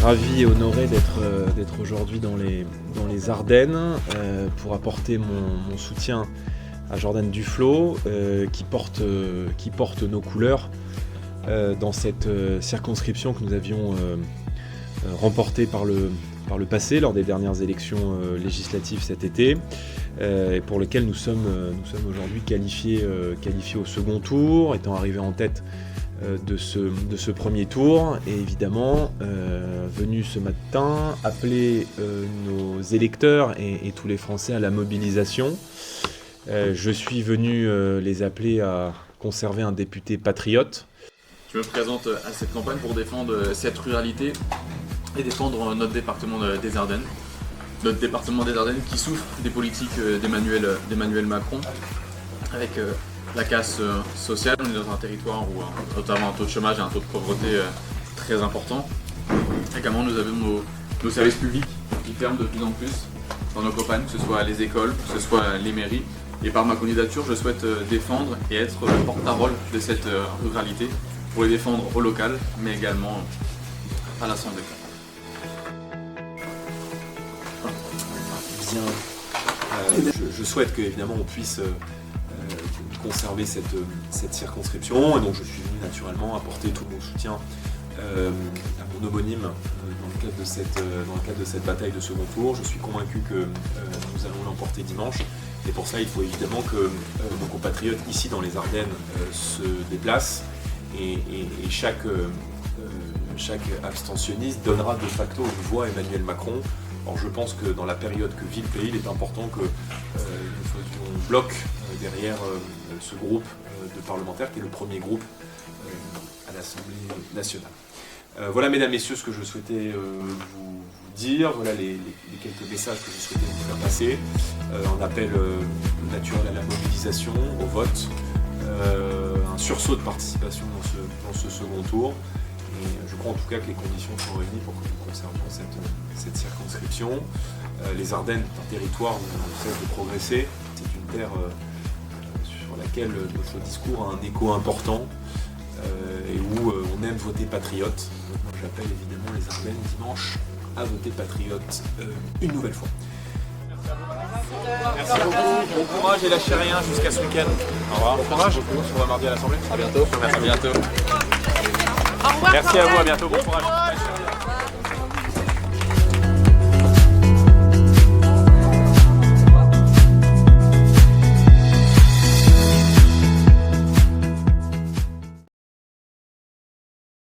ravi et honoré d'être aujourd'hui dans les Ardennes pour apporter mon soutien à Jordan Duflo qui porte nos couleurs dans cette circonscription que nous avions remportée par le passé lors des dernières élections législatives cet été et pour lequel nous sommes aujourd'hui qualifiés au second tour, étant arrivés en tête de ce premier tour et évidemment venu ce matin appeler nos électeurs et tous les Français à la mobilisation. Je suis venu les appeler à conserver un député patriote. Je me présente à cette campagne pour défendre cette ruralité et défendre notre département des Ardennes. Notre département des Ardennes qui souffre des politiques d'Emmanuel Macron avec la casse sociale. On est dans un territoire où notamment un taux de chômage et un taux de pauvreté très important. Également nous avons nos services publics qui ferment de plus en plus dans nos campagnes, que ce soit les écoles, que ce soit les mairies. Et par ma candidature, je souhaite défendre et être le porte-parole de cette ruralité pour les défendre au local, mais également à l'Assemblée. Je souhaite qu'évidemment on puisse conserver cette circonscription et donc je suis venu naturellement apporter tout mon soutien à mon homonyme dans le cadre de cette bataille de second tour. Je suis convaincu que nous allons l'emporter dimanche et pour ça il faut évidemment que nos compatriotes ici dans les Ardennes se déplacent et chaque abstentionniste donnera de facto une voix à Emmanuel Macron. Alors je pense que dans la période que vit le pays, il est important que nous faisions bloc derrière ce groupe de parlementaires qui est le premier groupe à l'Assemblée nationale. Voilà mesdames, messieurs, ce que je souhaitais vous dire. Voilà les quelques messages que je souhaitais vous faire passer. Un appel naturel à la mobilisation, au vote, un sursaut de participation dans ce second tour. Et je crois en tout cas que les conditions sont réunies pour que nous conservions cette circonscription. Les Ardennes, un territoire où on cesse de progresser. C'est une terre sur laquelle notre discours a un écho important et où on aime voter patriote. Donc moi j'appelle évidemment les Ardennes dimanche à voter patriote une nouvelle fois. Merci beaucoup, bon courage et lâchez rien jusqu'à ce week-end. Au revoir. Bon courage, on se voit mardi à l'Assemblée. À bientôt. À bientôt. Merci à vous, à bientôt, bon courage.